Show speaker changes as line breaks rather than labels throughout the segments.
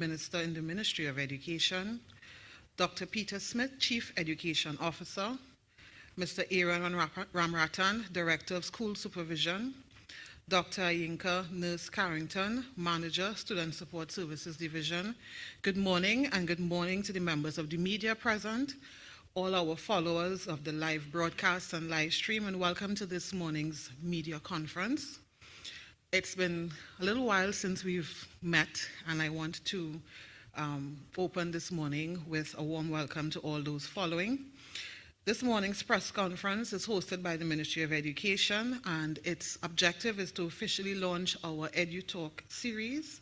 Minister in the Ministry of Education, Dr. Peter Smith, Chief Education Officer, Mr. Aaron Ramratan, Director of School Supervision, Dr. Ayinka Nurse Carrington, Manager, Student Support Services Division. Good morning, and good morning to the members of the media present, all our followers of the live broadcast and live stream, and welcome to this morning's media conference. It's been a little while since we've met, and I want to open this morning with a warm welcome to all those following. This morning's press conference is hosted by the Ministry of Education, and its objective is to officially launch our Edutalk series.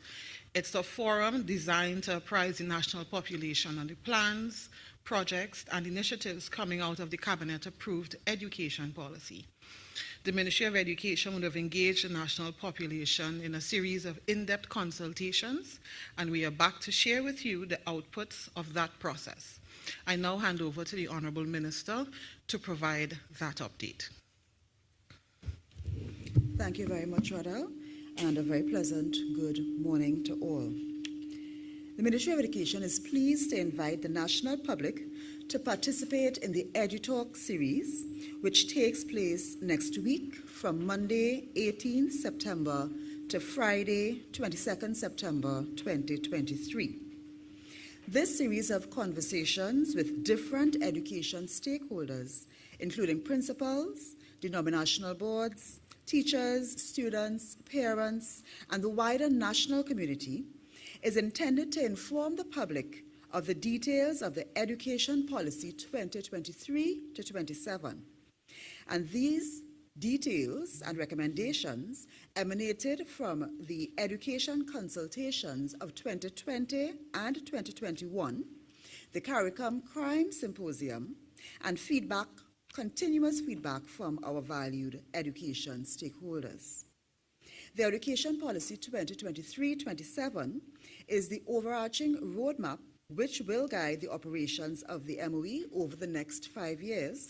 It's a forum designed to apprise the national population on the plans, projects, and initiatives coming out of the Cabinet-approved education policy. The Ministry of Education would have engaged the national population in a series of in-depth consultations, and we are back to share with you the outputs of that process. I now hand over to the Honourable Minister to provide that update.
Thank you very much, Radha, and a very pleasant good morning to all. The Ministry of Education is pleased to invite the national public to participate in the Edutalk series, which takes place next week from Monday, 18 September to Friday, 22nd September 2023. This series of conversations with different education stakeholders, including principals, denominational boards, teachers, students, parents, and the wider national community, is intended to inform the public of the details of the Education Policy 2023 to 27. And these details and recommendations emanated from the education consultations of 2020 and 2021, the CARICOM Crime Symposium, and continuous feedback from our valued education stakeholders. The Education Policy 2023-27 is the overarching roadmap which will guide the operations of the MOE over the next 5 years,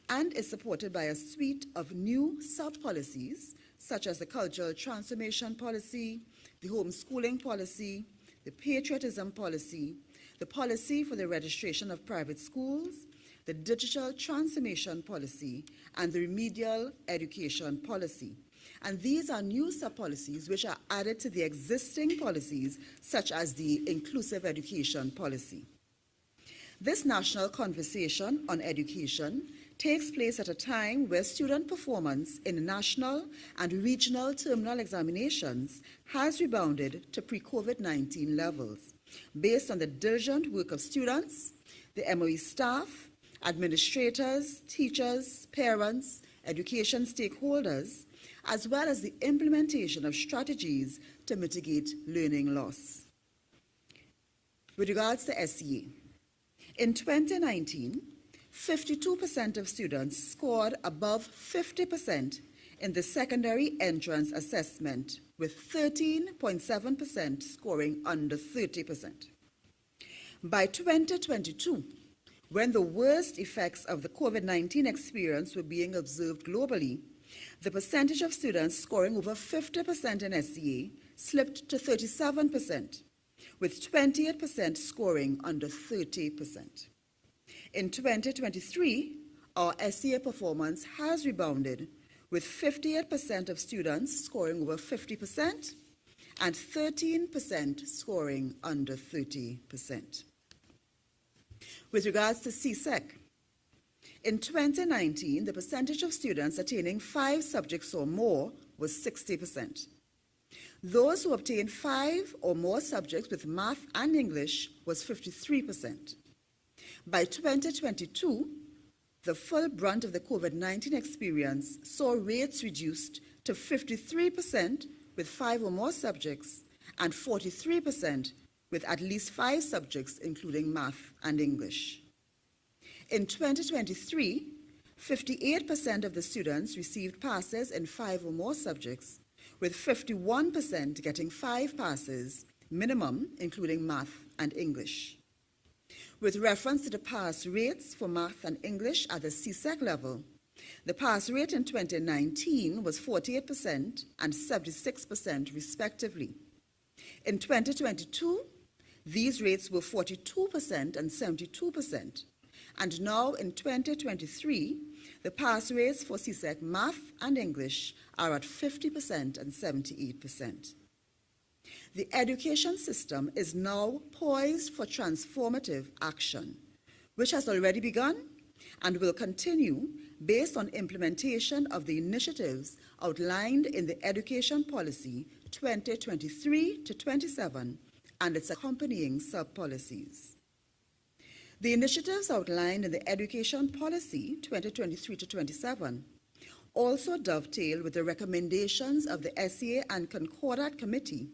and is supported by a suite of new sub-policies such as the Cultural Transformation Policy, the Homeschooling Policy, the Patriotism Policy, the Policy for the Registration of Private Schools, the Digital Transformation Policy, and the Remedial Education Policy. And these are new sub-policies which are added to the existing policies, such as the Inclusive Education Policy. This national conversation on education takes place at a time where student performance in national and regional terminal examinations has rebounded to pre-COVID-19 levels, based on the diligent work of students, the MOE staff, administrators, teachers, parents, education stakeholders, as well as the implementation of strategies to mitigate learning loss. With regards to SEA, in 2019, 52% of students scored above 50% in the secondary entrance assessment, with 13.7% scoring under 30%. By 2022, when the worst effects of the COVID-19 experience were being observed globally, the percentage of students scoring over 50% in SEA slipped to 37%, with 28% scoring under 30%. In 2023, our SEA performance has rebounded, with 58% of students scoring over 50% and 13% scoring under 30%. With regards to CSEC, in 2019, the percentage of students attaining 5 subjects or more was 60%. Those who obtained 5 or more subjects with math and English was 53%. By 2022, the full brunt of the COVID-19 experience saw rates reduced to 53% with 5 or more subjects and 43% with at least 5 subjects, including math and English. In 2023, 58% of the students received passes in 5 or more subjects, with 51% getting 5 passes minimum, including math and English. With reference to the pass rates for math and English at the CSEC level, the pass rate in 2019 was 48% and 76% respectively. In 2022, These rates were 42% and 72%. And now in 2023, the pass rates for CSEC Math and English are at 50% and 78%. The education system is now poised for transformative action, which has already begun and will continue based on implementation of the initiatives outlined in the Education Policy 2023 to 27 and its accompanying sub-policies. The initiatives outlined in the Education Policy 2023 to 27 also dovetail with the recommendations of the SEA and Concordat Committee,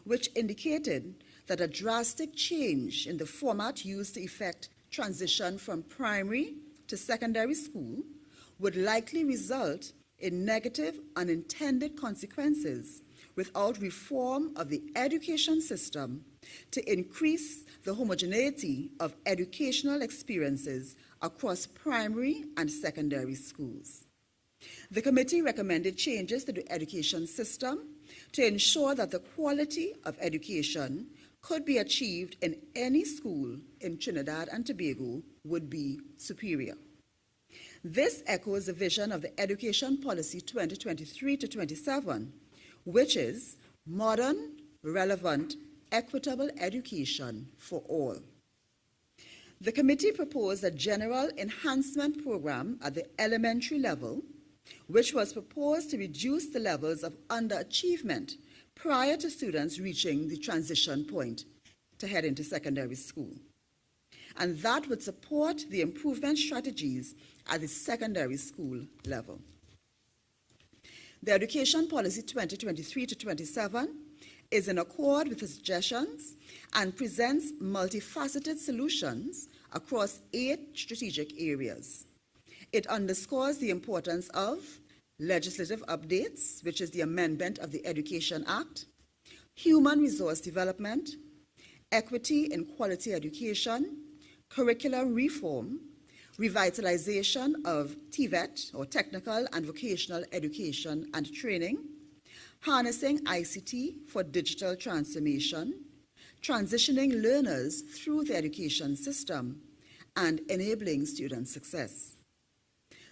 which indicated that a drastic change in the format used to effect transition from primary to secondary school would likely result in negative unintended consequences without reform of the education system to increase the homogeneity of educational experiences across primary and secondary schools. The committee recommended changes to the education system to ensure that the quality of education could be achieved in any school in Trinidad and Tobago would be superior. This echoes the vision of the Education Policy 2023 to 27, which is modern, relevant, equitable education for all. The committee proposed a general enhancement program at the elementary level, which was proposed to reduce the levels of underachievement prior to students reaching the transition point to head into secondary school. And that would support the improvement strategies at the secondary school level. The Education Policy 2023 to 27 is in accord with the suggestions and presents multifaceted solutions across 8 strategic areas. It underscores the importance of legislative updates, which is the amendment of the Education Act, human resource development, equity in quality education, curriculum reform, revitalization of TVET, or technical and vocational education and training, harnessing ICT for digital transformation, transitioning learners through the education system, and enabling student success.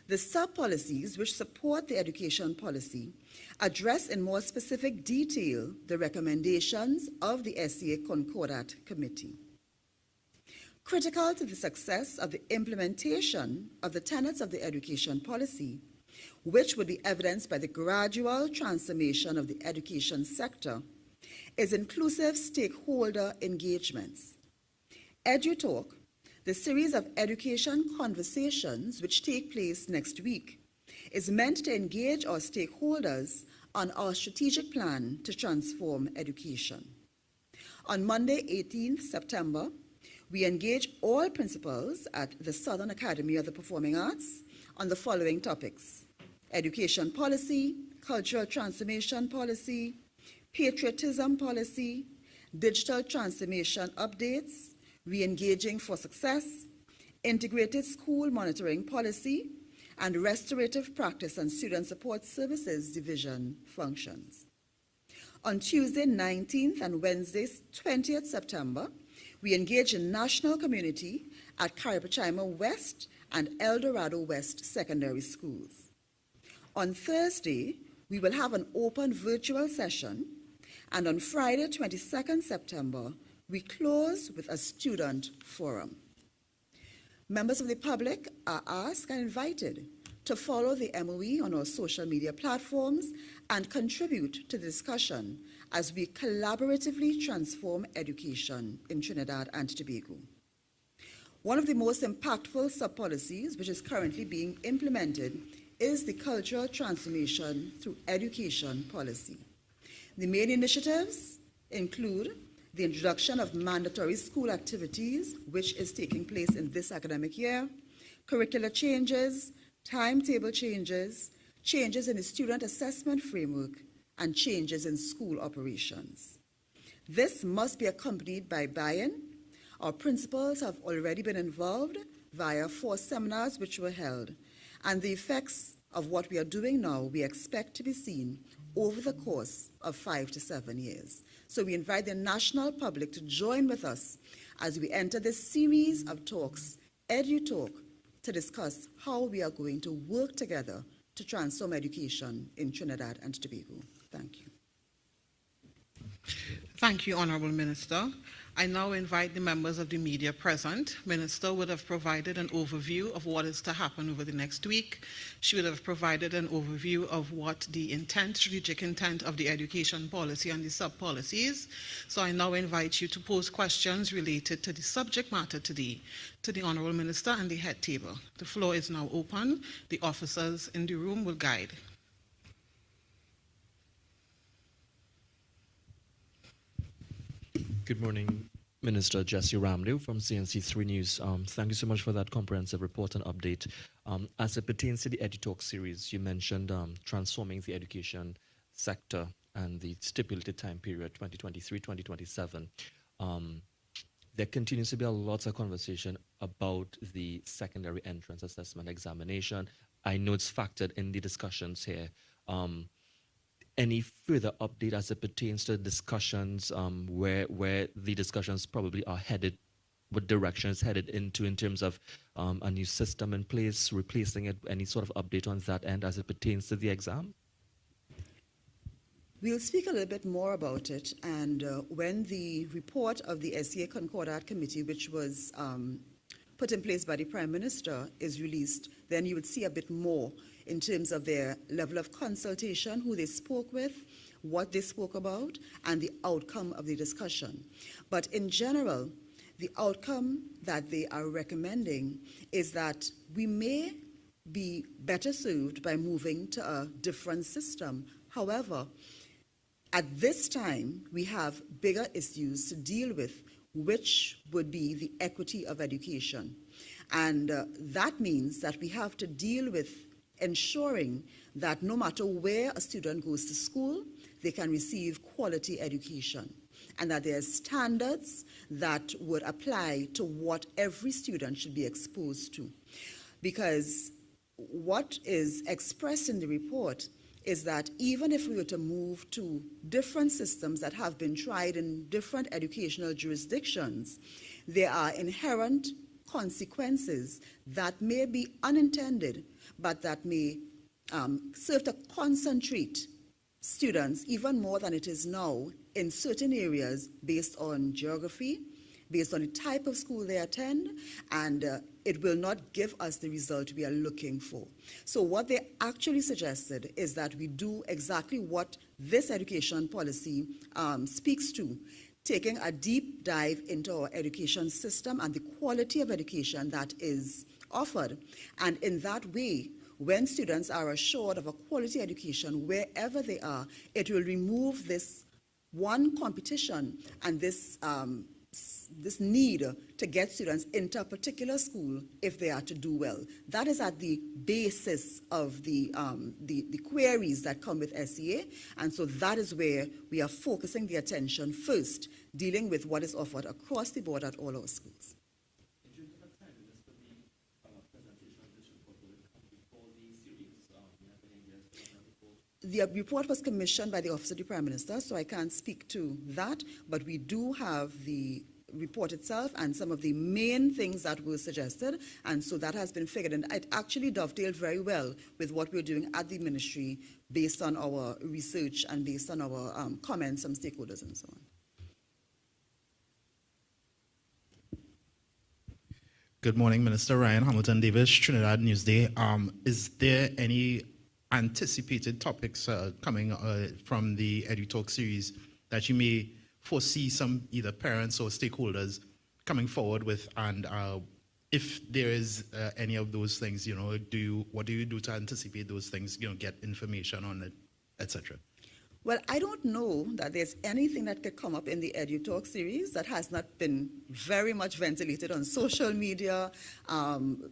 The sub-policies which support the education policy address in more specific detail the recommendations of the SEA Concordat Committee. Critical to the success of the implementation of the tenets of the education policy, which would be evidenced by the gradual transformation of the education sector, is inclusive stakeholder engagements. Edutalk, the series of education conversations which take place next week, is meant to engage our stakeholders on our strategic plan to transform education. On Monday, 18th September, we engage all principals at the Southern Academy of the Performing Arts on the following topics: education policy, cultural transformation policy, patriotism policy, digital transformation updates, re-engaging for success, integrated school monitoring policy, and restorative practice and student support services division functions. On Tuesday, 19th and Wednesday, 20th September, we engage in national community at Carripachaima West and El Dorado West secondary schools. On Thursday, we will have an open virtual session, and on Friday, 22nd September, we close with a student forum. Members of the public are asked and invited to follow the MOE on our social media platforms and contribute to the discussion as we collaboratively transform education in Trinidad and Tobago. One of the most impactful sub-policies which is currently being implemented is the cultural transformation through education policy. The main initiatives include the introduction of mandatory school activities, which is taking place in this academic year, curricular changes, timetable changes, changes in the student assessment framework, and changes in school operations. This must be accompanied by buy-in. Our principals have already been involved via 4 seminars which were held, and the effects of what we are doing now we expect to be seen over the course of 5 to 7 years. So we invite the national public to join with us as we enter this series of talks, Edutalk, to discuss how we are going to work together to transform education in Trinidad and Tobago. Thank you.
Thank you, Honourable Minister. I now invite the members of the media present. Minister would have provided an overview of what is to happen over the next week. She would have provided an overview of what the intent, strategic intent of the education policy and the sub-policies. So I now invite you to pose questions related to the subject matter today to the Honourable Minister and the head table. The floor is now open. The officers in the room will guide.
Good morning, Minister Jesse Ramdew from CNC3 News. Thank you so much for that comprehensive report and update. As it pertains to the EduTalk series, you mentioned transforming the education sector and the stipulated time period, 2023-2027. There continues to be a lot of conversation about the secondary entrance assessment examination. I know it's factored in the discussions here. Any further update as it pertains to discussions where the discussions probably are headed, what direction it's headed into in terms of a new system in place, replacing it, any sort of update on that end as it pertains to the exam?
We'll speak a little bit more about it, and when the report of the SEA Concordat Committee, which was put in place by the Prime Minister, is released, then you would see a bit more in terms of their level of consultation, who they spoke with, what they spoke about, and the outcome of the discussion. But in general, the outcome that they are recommending is that we may be better served by moving to a different system. However, at this time, we have bigger issues to deal with, which would be the equity of education. And that means that we have to deal with ensuring that no matter where a student goes to school, they can receive quality education, and that there are standards that would apply to what every student should be exposed to. Because what is expressed in the report is that even if we were to move to different systems that have been tried in different educational jurisdictions, there are inherent consequences that may be unintended, but that may serve to concentrate students even more than it is now in certain areas based on geography, based on the type of school they attend, and it will not give us the result we are looking for. So what they actually suggested is that we do exactly what this education policy speaks to, taking a deep dive into our education system and the quality of education that is offered. And in that way, when students are assured of a quality education wherever they are, it will remove this one competition and this need to get students into a particular school if they are to do well. That is at the basis of the queries that come with SEA, and so that is where we are focusing the attention first, dealing with what is offered across the board at all our schools.
In terms of a timeliness for the presentation of this report, will it come before the series?
The report was commissioned by the Office of the Prime Minister, so I can't speak to that, but we do have the report itself and some of the main things that were suggested, and so that has been figured, and it actually dovetailed very well with what we're doing at the ministry based on our research and based on our comments from stakeholders and so on.
Good morning, Minister Ryan Hamilton Davis, Trinidad Newsday. Is there any anticipated topics coming from the EduTalk series that you may foresee some either parents or stakeholders coming forward with, and if there is any of those things, what do you do to anticipate those things, get information on it, etc.?
Well, I don't know that there's anything that could come up in the EduTalk series that has not been very much ventilated on social media,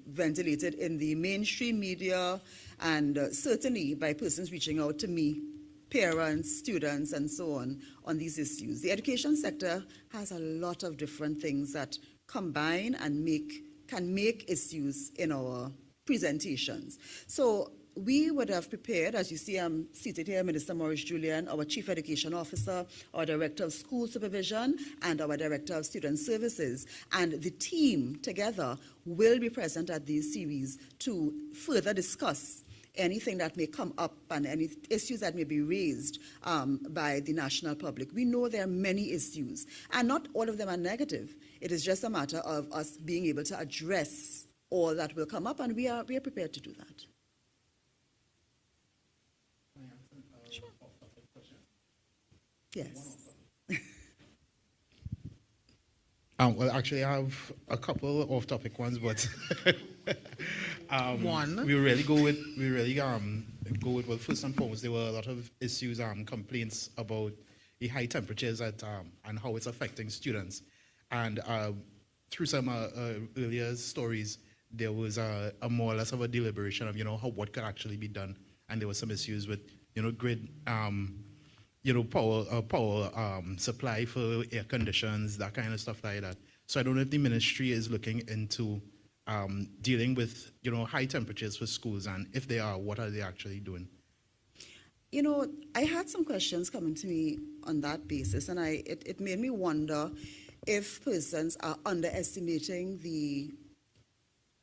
ventilated in the mainstream media, and certainly by persons reaching out to me, parents, students, and so on these issues. The education sector has a lot of different things that combine and can make issues in our presentations. So we would have prepared, as you see, I'm seated here, Minister Maurice Julian, our Chief Education Officer, our Director of School Supervision, and our Director of Student Services. And the team together will be present at these series to further discuss anything that may come up and any issues that may be raised by the national public. We know there are many issues, and not all of them are negative. It is just a matter of us being able to address all that will come up, and we are prepared to do that. Sure. Yes.
Well, actually, I have a couple off-topic ones, but
One.
We really go with well. First and foremost, there were a lot of issues, complaints about the high temperatures and how it's affecting students, and through some earlier stories, there was a more or less of a deliberation of what could actually be done, and there were some issues with grid. Power supply for air conditions, that kind of stuff like that. So I don't know if the ministry is looking into dealing with, high temperatures for schools, and if they are, what are they actually doing?
I had some questions coming to me on that basis, and it made me wonder if persons are underestimating the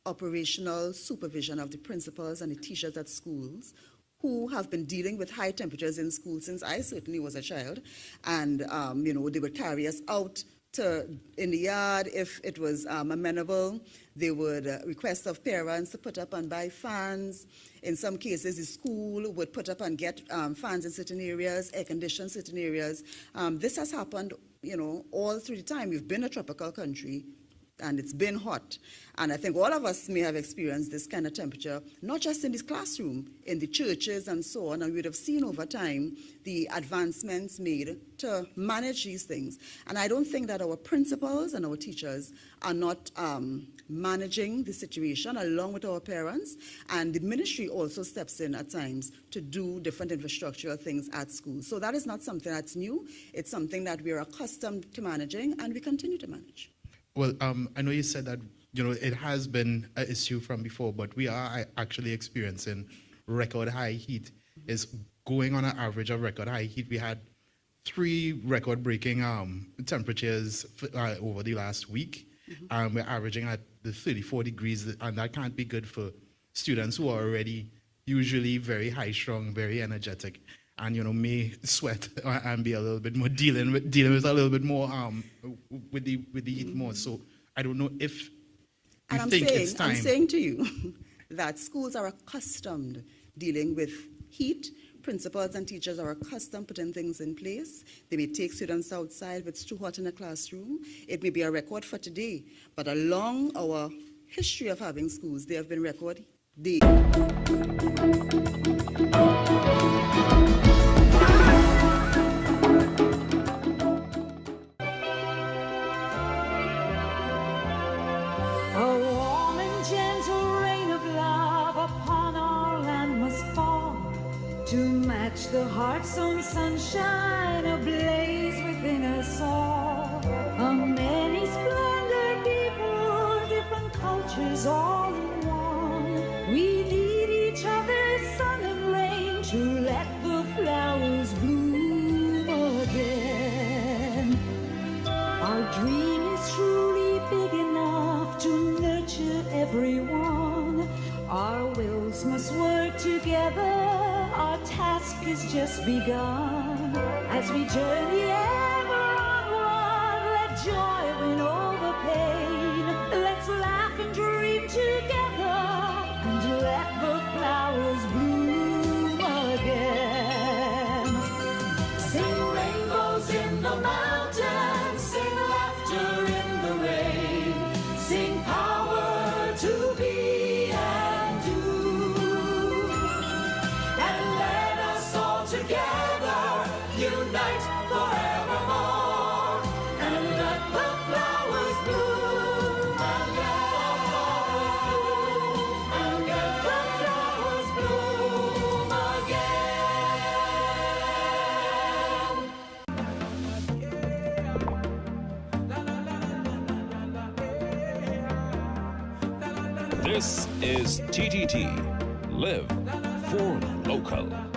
operational supervision of the principals and the teachers at schools, who have been dealing with high temperatures in school since I certainly was a child. And, they would carry us out in the yard if it was amenable. They would request of parents to put up and buy fans. In some cases, the school would put up and get fans in certain areas, air-conditioned certain areas. This has happened, all through the time. We've been a tropical country, and it's been hot. And I think all of us may have experienced this kind of temperature, not just in this classroom, in the churches and so on. And we would have seen over time the advancements made to manage these things. And I don't think that our principals and our teachers are not managing the situation along with our parents. And the ministry also steps in at times to do different infrastructural things at school. So that is not something that's new. It's something that we're accustomed to managing, and we continue to manage.
Well, I know you said that, it has been an issue from before, but we are actually experiencing record high heat. It's going on an average of record high heat. We had 3 record-breaking temperatures over the last week. We're averaging at the 34 degrees, and that can't be good for students who are already usually very high-strung, very energetic, and may sweat and be a little bit more dealing with a little bit more with the heat more. So I don't know if you think it's time.
I'm saying to you that schools are accustomed dealing with heat. Principals and teachers are accustomed putting things in place. They may take students outside if it's too hot in a classroom. It may be a record for today, but along our history of having schools, there have been record days.
The heart's own sunshine ablaze within us all. A many splendid people, different cultures all in one. We need each other's sun and rain to let the flowers bloom again. Our dream is truly big enough to nurture everyone. Our wills must work together. Our task is just begun. As we journey ever onward, let joy win over pain. Let's laugh and dream together, and let the flowers bloom again. Sing rainbows in the mountains, sing laughter in the rain, sing power to be and do. And let us all together unite forevermore, and let the flowers bloom again, and let the flowers bloom again.
This is TTT. Live for local.